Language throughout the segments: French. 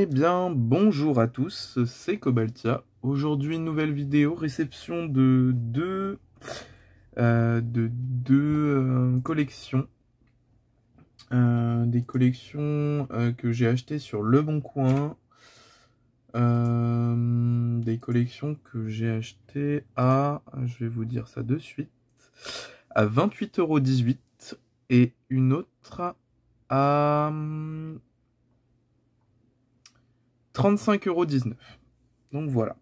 Eh bien, bonjour à tous, c'est Cobaltia. Aujourd'hui, nouvelle vidéo, réception de deux collections. Des collections que j'ai achetées sur Le Bon Coin. Des collections que j'ai achetées à, je vais vous dire ça de suite, à 28,18 € et une autre à 35,19 €. Donc voilà.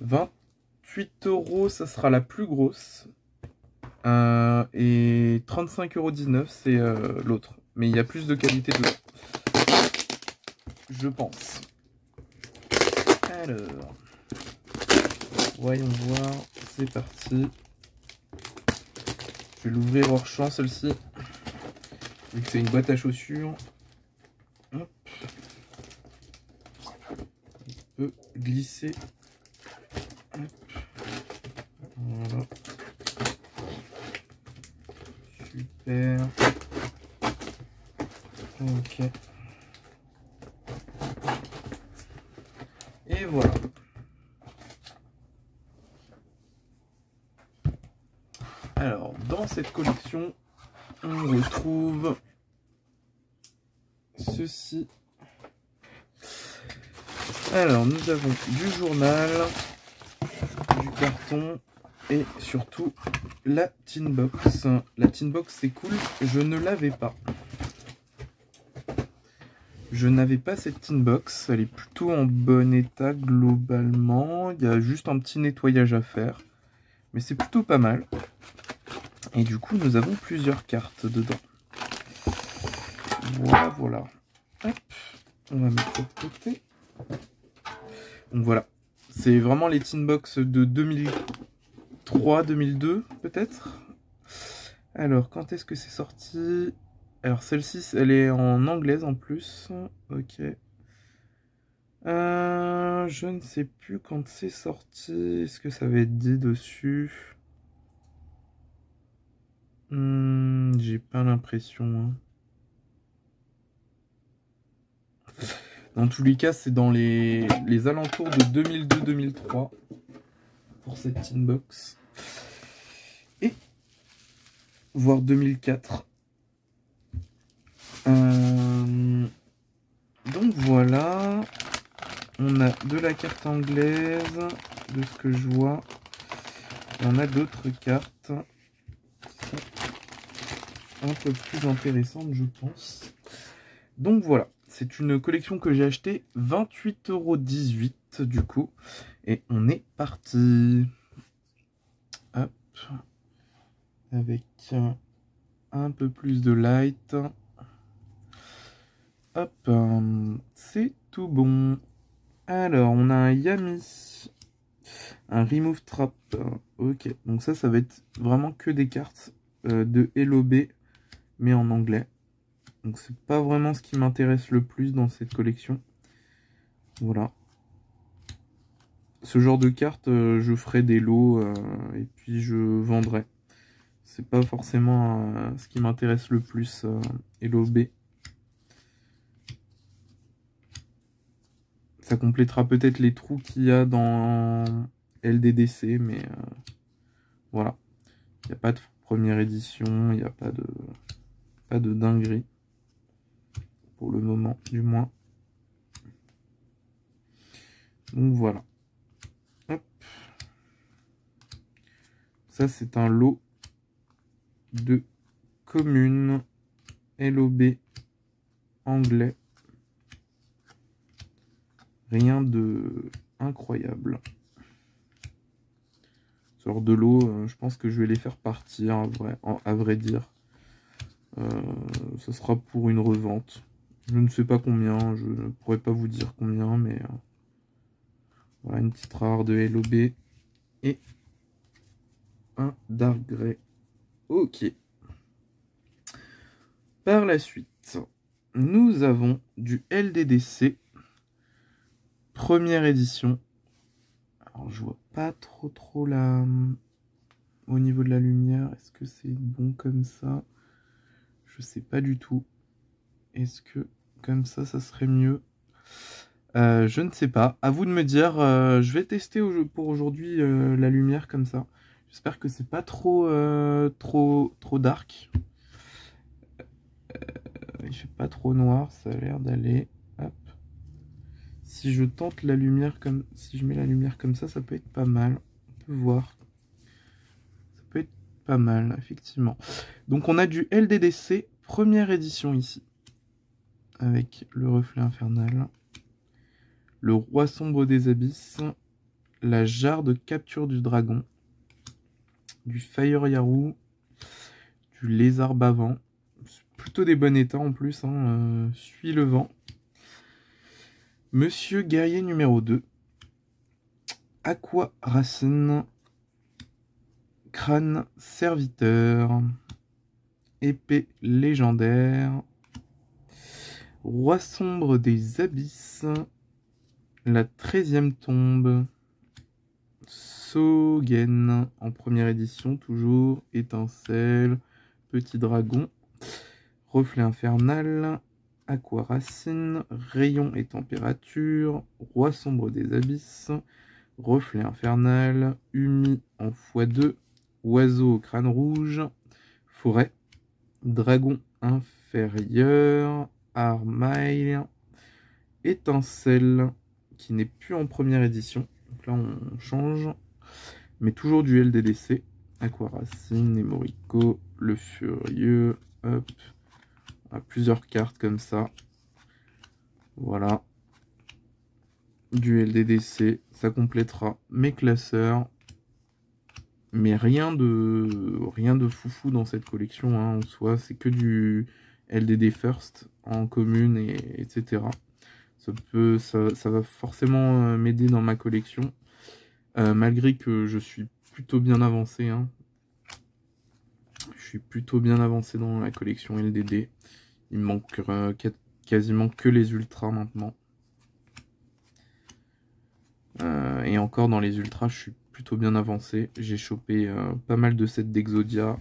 28 €, ça sera la plus grosse. Et 35,19 €, c'est l'autre. Mais il y a plus de qualité dedans, je pense. Alors, voyons voir. C'est parti. Je vais l'ouvrir hors champ, celle-ci. Vu que c'est une boîte à chaussures. Hop. On peut glisser. Hop. Voilà. Super. Ok. Et voilà. Alors, dans cette collection, on retrouve ceci. Alors, nous avons du journal, du carton et surtout la tin box. La tin box, c'est cool, je ne l'avais pas. Je n'avais pas cette tin box, elle est plutôt en bon état globalement. Il y a juste un petit nettoyage à faire, mais c'est plutôt pas mal. Et du coup, nous avons plusieurs cartes dedans. Voilà, voilà. Hop, on va mettre ça de côté. Donc voilà, c'est vraiment les tin box de 2003, 2002 peut-être. Alors, quand est-ce que c'est sorti? Alors, celle-ci, elle est en anglaise en plus. Ok. Je ne sais plus quand c'est sorti. Est-ce que ça va être dit dessus? J'ai pas l'impression. Hein. Dans tous les cas, c'est dans les alentours de 2002-2003 pour cette tin box. Et voire 2004. Donc voilà. On a de la carte anglaise, de ce que je vois. Et on a d'autres cartes un peu plus intéressantes, je pense. Donc voilà, c'est une collection que j'ai achetée 28,18 € du coup. Et on est parti. Hop. Avec un peu plus de light. Hop. C'est tout bon. Alors, on a un Yami. Un Remove Trap. Ok, donc ça va être vraiment que des cartes de LOB, mais en anglais. Donc c'est pas vraiment ce qui m'intéresse le plus dans cette collection. Voilà. Ce genre de cartes, je ferai des lots et puis je vendrai. C'est pas forcément ce qui m'intéresse le plus, LOB. Ça complétera peut-être les trous qu'il y a dans LDDC, mais voilà. Il n'y a pas de première édition, il n'y a pas de dinguerie. Pour le moment, du moins. Donc voilà. Hop. Ça, c'est un lot de communes LOB anglais. Rien de incroyable. Ce genre de lot, je pense que je vais les faire partir, à vrai dire. Ça sera pour une revente. Je ne sais pas combien, je ne pourrais pas vous dire combien, mais voilà, une petite rare de LOB et un Dark Grey. Ok. Par la suite, nous avons du LDDC, première édition. Alors, je vois pas trop là au niveau de la lumière. Est-ce que c'est bon comme ça? Je sais pas du tout. Est-ce que comme ça serait mieux? Je ne sais pas. À vous de me dire. Je vais tester pour aujourd'hui la lumière comme ça. J'espère que c'est pas trop dark. Il fait pas trop noir, ça a l'air d'aller. Hop. Si je tente la lumière comme... Si je mets la lumière comme ça peut être pas mal. On peut voir. Ça peut être pas mal, effectivement. Donc on a du LDDC, première édition ici. Avec le reflet infernal. Le roi sombre des abysses. La jarre de capture du dragon. Du Fire Yarou. Du lézard bavant. Plutôt des bons états en plus. Suis le vent. Monsieur guerrier numéro 2. Aqua Racine. Crâne serviteur. Épée légendaire. Roi sombre des abysses. La 13e tombe. Sogen en première édition toujours. Étincelle. Petit dragon. Reflet infernal. Aqua Racine. Rayon et température. Roi sombre des abysses. Reflet infernal. Humi en x2. Oiseau au crâne rouge. Forêt. Dragon inférieur. Armail. Étincelle. Qui n'est plus en première édition. Donc là on change. Mais toujours du LDDC. Aqua Racine. Nemorico. Le Furieux. Hop. On a plusieurs cartes comme ça. Voilà. Du LDDC. Ça complétera mes classeurs. Mais rien de foufou dans cette collection, hein, en soi. C'est que du LDD First en commune, etc. Ça va forcément m'aider dans ma collection. Malgré que je suis plutôt bien avancé. Hein. Je suis plutôt bien avancé dans la collection LDD. Il me manque quasiment que les ultras maintenant. Et encore dans les ultras, je suis plutôt bien avancé. J'ai chopé pas mal de sets d'Exodia.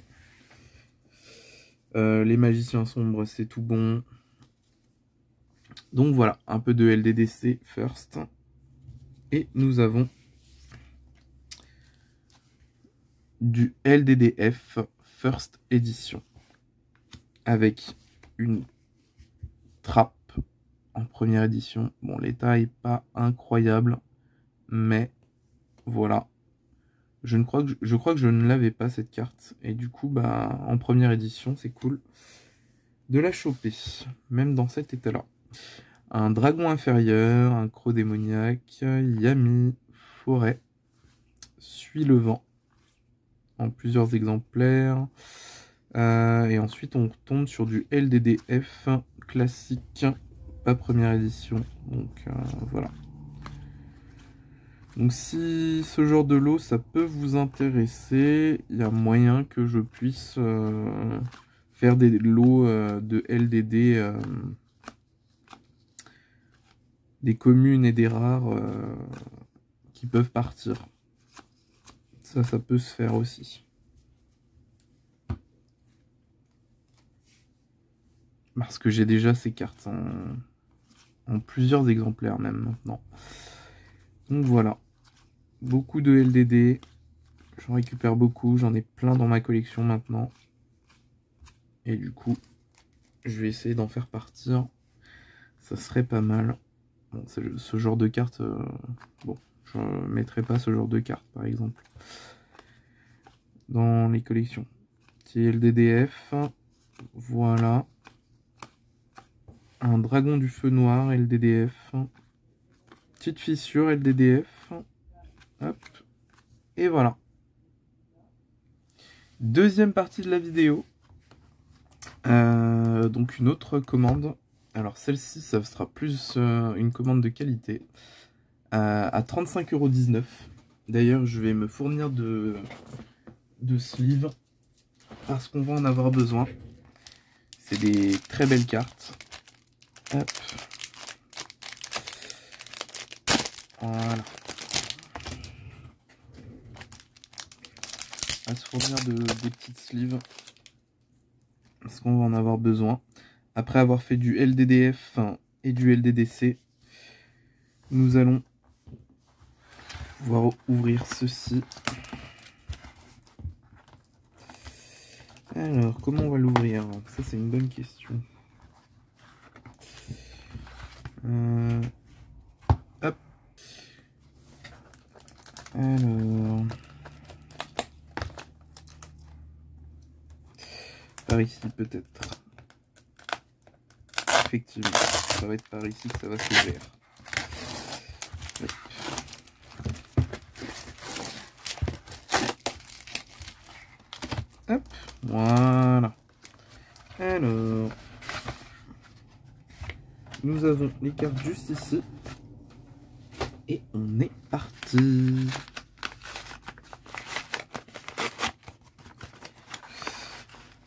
Les magiciens sombres, c'est tout bon. Donc voilà, un peu de LDDC first. Et nous avons du LDDF first edition. Avec une trappe en première édition. Bon, l'état est pas incroyable. Mais voilà. Je crois que je ne l'avais pas cette carte. Et du coup, bah, en première édition, c'est cool de la choper. Même dans cet état-là. Un dragon inférieur, un croc démoniaque, Yami, forêt, Suis le vent. En plusieurs exemplaires. Et ensuite, on retombe sur du LDDF classique. Pas première édition. Donc voilà. Donc si ce genre de lot ça peut vous intéresser, il y a moyen que je puisse faire des lots de LDD, des communes et des rares qui peuvent partir. Ça peut se faire aussi. Parce que j'ai déjà ces cartes en plusieurs exemplaires même maintenant. Donc voilà. Beaucoup de LDD, j'en récupère beaucoup, j'en ai plein dans ma collection maintenant. Et du coup, je vais essayer d'en faire partir. Ça serait pas mal. Bon, ce genre de carte, bon, je ne mettrai pas ce genre de carte par exemple dans les collections. Petit LDDF, voilà. Un dragon du feu noir, LDDF. Petite fissure, LDDF. Hop. Et voilà. Deuxième partie de la vidéo. Donc une autre commande. Alors celle-ci, ça sera plus une commande de qualité. À 35,19 €. D'ailleurs, je vais me fournir de sleeves. Parce qu'on va en avoir besoin. C'est des très belles cartes. Hop. Voilà. À se fournir des petites sleeves. Parce qu'on va en avoir besoin. Après avoir fait du LDDF et du LDDC, Nous allons pouvoir ouvrir ceci. Alors, comment on va l'ouvrir? Ça, c'est une bonne question. Hop. Alors... Par ici, peut-être. Effectivement, ça va être par ici que ça va s'ouvrir. Hop, voilà. Alors, nous avons les cartes juste ici. Et on est parti.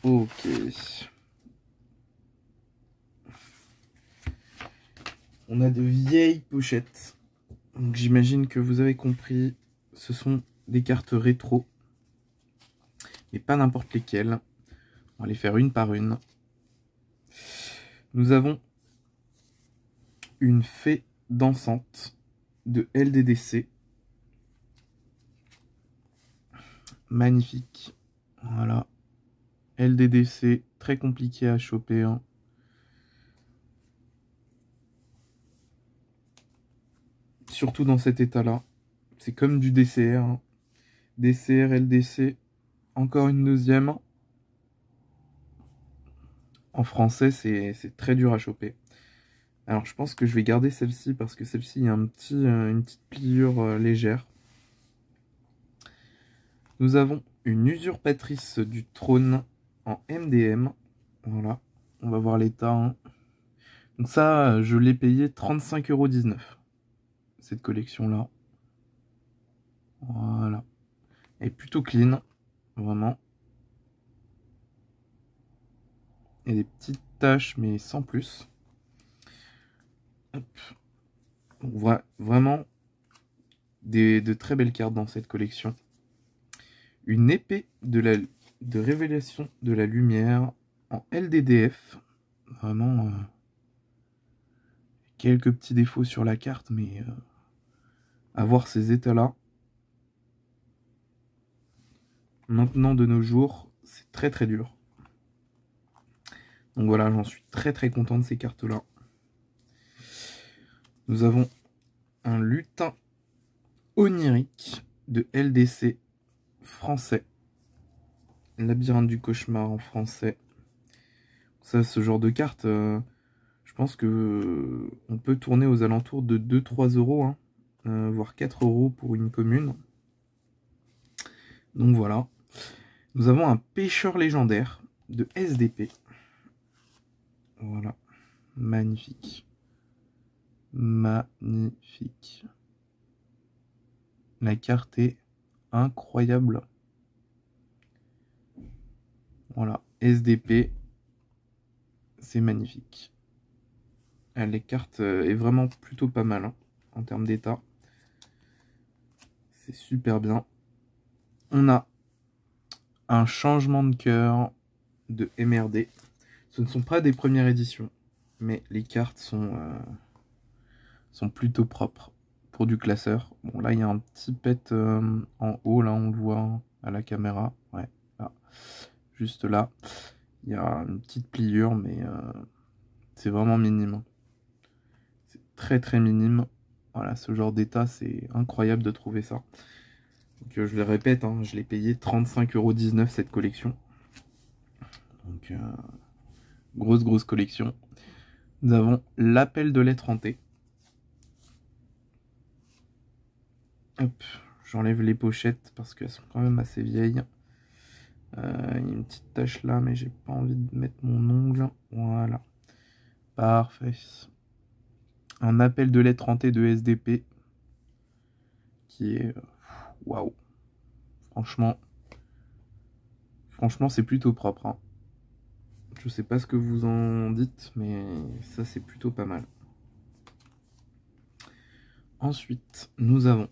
Ok. On a de vieilles pochettes. Donc j'imagine que vous avez compris. Ce sont des cartes rétro. Et pas n'importe lesquelles. On va les faire une par une. Nous avons une fée dansante de LDDC. Magnifique. Voilà. LDDC, très compliqué à choper. Hein. Surtout dans cet état-là. C'est comme du DCR. Hein. DCR, LDC. Encore une deuxième. En français, c'est très dur à choper. Alors, je pense que je vais garder celle-ci parce que celle-ci, il y a une petite pliure légère. Nous avons une usurpatrice du trône en MDM. Voilà, on va voir l'état. Hein. Donc ça, je l'ai payé 35,19 €. Cette collection-là. Voilà. Elle est plutôt clean, vraiment. Il y a des petites taches, mais sans plus. Hop. On voit vraiment de très belles cartes dans cette collection. Une épée de révélation de la lumière en LDDF. Vraiment, quelques petits défauts sur la carte, mais avoir ces états-là. Maintenant, de nos jours, c'est très très dur. Donc voilà, j'en suis très très content de ces cartes-là. Nous avons un lutin onirique de LDC français. Labyrinthe du cauchemar en français. Ça, ce genre de carte, je pense que on peut tourner aux alentours de 2-3 €, hein, voire 4 € pour une commune. Donc voilà. Nous avons un pêcheur légendaire de SDP. Voilà. Magnifique. Magnifique. La carte est incroyable. Voilà. SDP. C'est magnifique. Les cartes est vraiment plutôt pas mal hein, en termes d'état. C'est super bien. On a un changement de cœur de MRD. Ce ne sont pas des premières éditions, mais les cartes sont plutôt propres pour du classeur. Bon là il y a un petit pet en haut, là on le voit à la caméra. Ouais, là. Juste là. Il y a une petite pliure, mais c'est vraiment minime. C'est très très minime. Voilà, ce genre d'état, c'est incroyable de trouver ça. Donc je le répète, hein, je l'ai payé 35,19 € cette collection. Donc grosse collection. Nous avons l'appel de lettre hantée. Hop, j'enlève les pochettes parce qu'elles sont quand même assez vieilles. Il y a une petite tache là, mais j'ai pas envie de mettre mon ongle. Voilà. Parfait. Un appel de lettre hantée de SDP. Qui est... Waouh. Franchement, c'est plutôt propre. Hein. Je sais pas ce que vous en dites, mais ça c'est plutôt pas mal. Ensuite, nous avons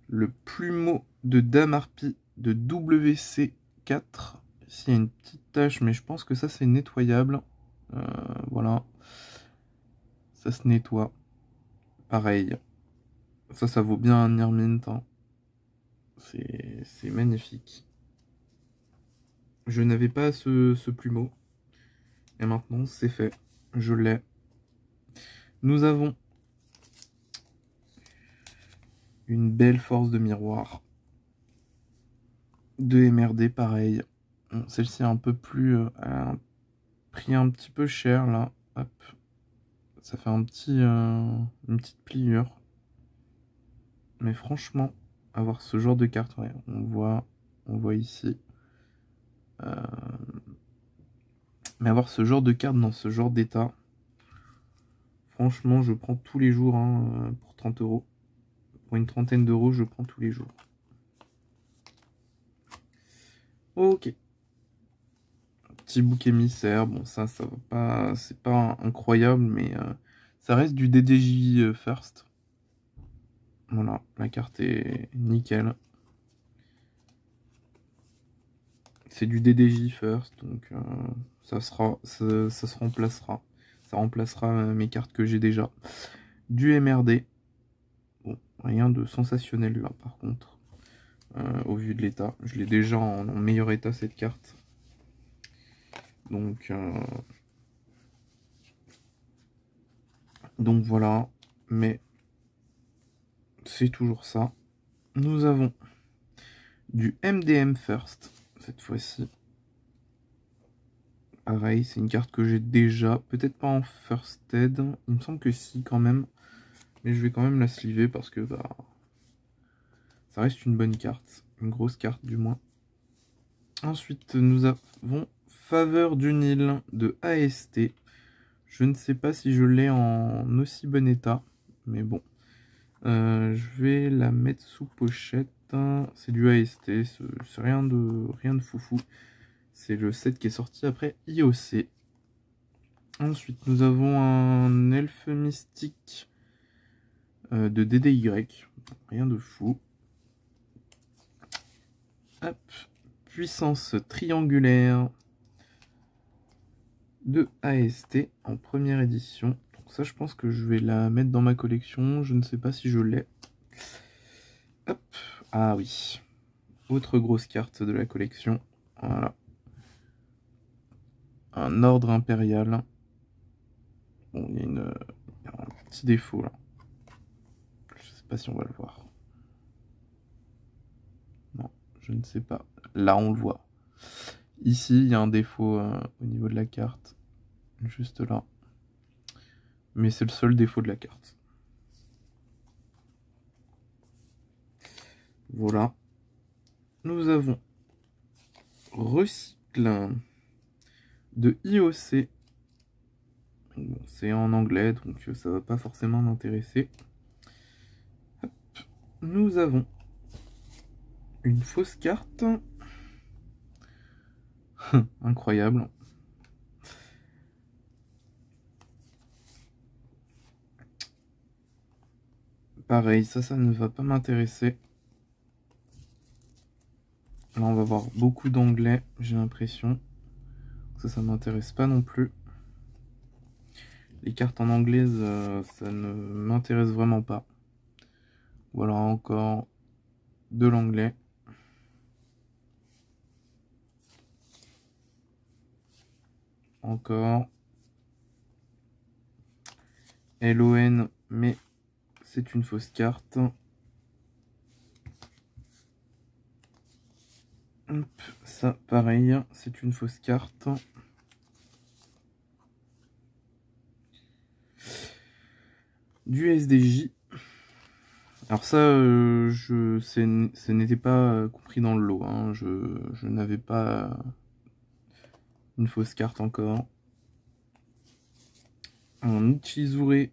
le plumeau de Dame Harpie de WC4. Ici il y a une petite tache, mais je pense que ça c'est nettoyable. Voilà. Ça se nettoie. Pareil. Ça vaut bien un Nirmint. Hein. C'est magnifique. Je n'avais pas ce plumeau. Et maintenant, c'est fait. Je l'ai. Nous avons une belle force de miroir. De MRD, pareil. Bon, celle-ci est un peu plus... elle a un prix un petit peu cher, là. Hop. Ça fait une petite pliure. Mais franchement, avoir ce genre de carte, ouais, on voit ici. Mais avoir ce genre de carte dans ce genre d'état, franchement, je prends tous les jours hein, pour 30 €. Pour une trentaine d'euros, je prends tous les jours. Ok. Petit bouc émissaire. Bon, ça va pas... C'est pas incroyable, mais ça reste du DDJ First. Voilà, la carte est nickel. C'est du DDJ First, donc ça se remplacera. Ça remplacera mes cartes que j'ai déjà. Du MRD. Bon, rien de sensationnel là par contre. Au vu de l'état. Je l'ai déjà en meilleur état cette carte. Donc voilà. Mais c'est toujours ça. Nous avons du MDM First cette fois-ci. Pareil, c'est une carte que j'ai déjà. Peut-être pas en First Aid. Il me semble que si quand même. Mais je vais quand même la sliver parce que bah ça reste une bonne carte. Une grosse carte du moins. Ensuite, nous avons Faveur du Nil de AST. Je ne sais pas si je l'ai en aussi bon état. Mais bon. Je vais la mettre sous pochette. C'est du AST. C'est rien de foufou. C'est le set qui est sorti après IOC. Ensuite, nous avons un elfe mystique de DDY. Rien de fou. Hop. Puissance triangulaire de AST en première édition. Donc ça, je pense que je vais la mettre dans ma collection. Je ne sais pas si je l'ai. Hop. Ah oui. Autre grosse carte de la collection. Voilà. Un ordre impérial. Bon, il y a un petit défaut là. Je sais pas si on va le voir. Non, je ne sais pas. Là, on le voit. Ici, il y a un défaut au niveau de la carte. Juste là. Mais c'est le seul défaut de la carte. Voilà. Nous avons Recycle de IOC. Bon, c'est en anglais, donc ça va pas forcément m'intéresser. Nous avons une fausse carte. Incroyable. Pareil, ça ne va pas m'intéresser. Là, on va voir beaucoup d'anglais, j'ai l'impression. Ça m'intéresse pas non plus. Les cartes en anglaise, ça ne m'intéresse vraiment pas. Voilà, encore de l'anglais. Encore. LON, mais c'est une fausse carte. Hop, ça, pareil, c'est une fausse carte. Du SDJ. Alors ça, ce n'était pas compris dans le lot. Hein. Je n'avais pas une fausse carte encore. Un Uchizure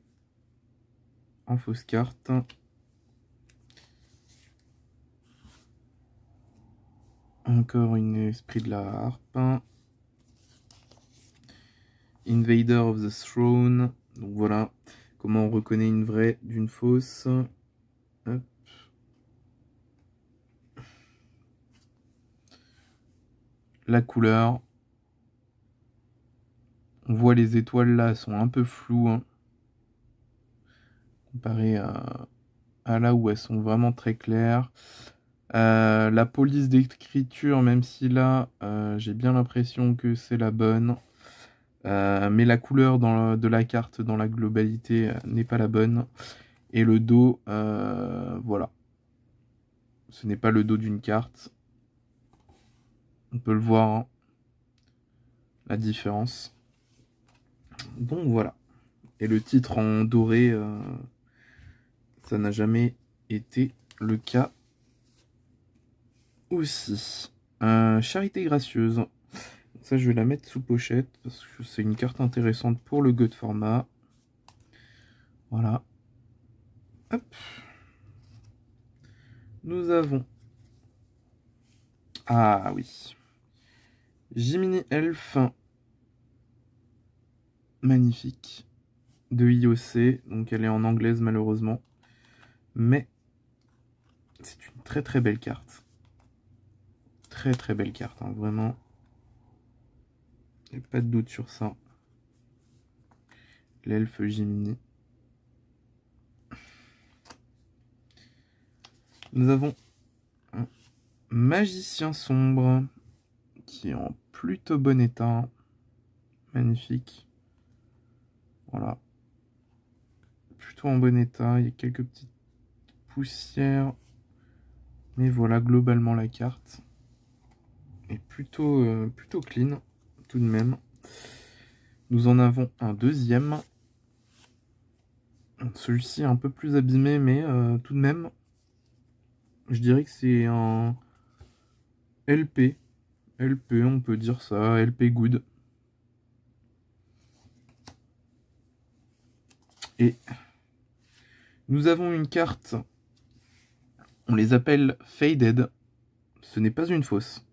en fausse carte. Encore une esprit de la harpe. Invader of the Throne. Donc voilà comment on reconnaît une vraie d'une fausse. Hop. La couleur. On voit les étoiles là, elles sont un peu floues. Hein. comparé à là où elles sont vraiment très claires. La police d'écriture, même si là, j'ai bien l'impression que c'est la bonne. Mais la couleur de la carte dans la globalité n'est pas la bonne. Et le dos, voilà. Ce n'est pas le dos d'une carte. On peut le voir, hein, la différence. Donc voilà. Et le titre en doré, ça n'a jamais été le cas aussi. Charité gracieuse. Ça, je vais la mettre sous pochette parce que c'est une carte intéressante pour le God format. Voilà. Hop. Nous avons... Ah oui. Jiminy Elf. Magnifique. De IOC. Donc elle est en anglaise malheureusement. Mais c'est une très très belle carte. Très très belle carte, hein, vraiment. Il n'y a pas de doute sur ça. L'elfe Jiminy. Nous avons un magicien sombre qui est en plutôt bon état. Magnifique. Voilà. Plutôt en bon état. Il y a quelques petites poussières. Mais voilà, globalement la carte est plutôt clean tout de même. Nous en avons un deuxième. Celui-ci est un peu plus abîmé, mais tout de même, je dirais que c'est un LP. LP, on peut dire ça, LP good. Et nous avons une carte, on les appelle Faded. Ce n'est pas une fausse.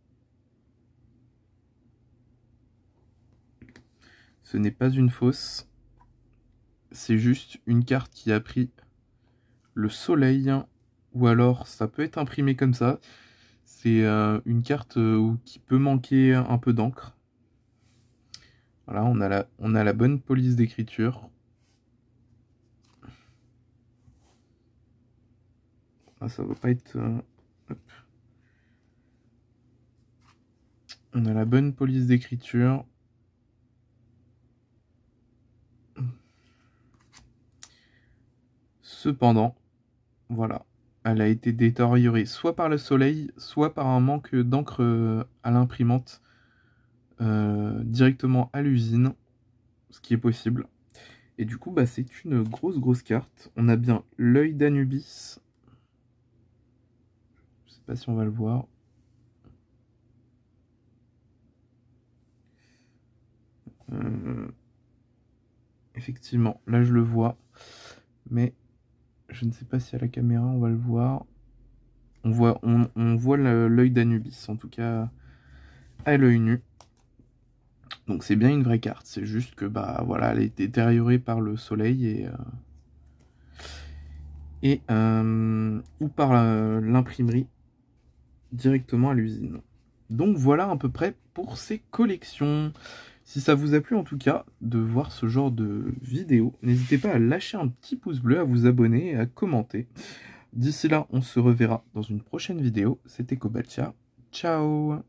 Ce n'est pas une fausse. C'est juste une carte qui a pris le soleil. Ou alors, ça peut être imprimé comme ça. C'est une carte qui peut manquer un peu d'encre. Voilà, on a la bonne police d'écriture. Ah, ça va pas être... hop. On a la bonne police d'écriture. Cependant, voilà, elle a été détériorée soit par le soleil, soit par un manque d'encre à l'imprimante directement à l'usine, ce qui est possible. Et du coup, bah, c'est une grosse carte. On a bien l'œil d'Anubis. Je sais pas si on va le voir. Effectivement, là je le vois. Mais je ne sais pas si à la caméra on va le voir. On voit l'œil d'Anubis, en tout cas à l'œil nu. Donc c'est bien une vraie carte, c'est juste que bah voilà, elle est détériorée par le soleil ou par l'imprimerie directement à l'usine. Donc voilà à peu près pour ces collections. Si ça vous a plu en tout cas de voir ce genre de vidéo, n'hésitez pas à lâcher un petit pouce bleu, à vous abonner et à commenter. D'ici là, on se reverra dans une prochaine vidéo. C'était Kobaltia. Ciao!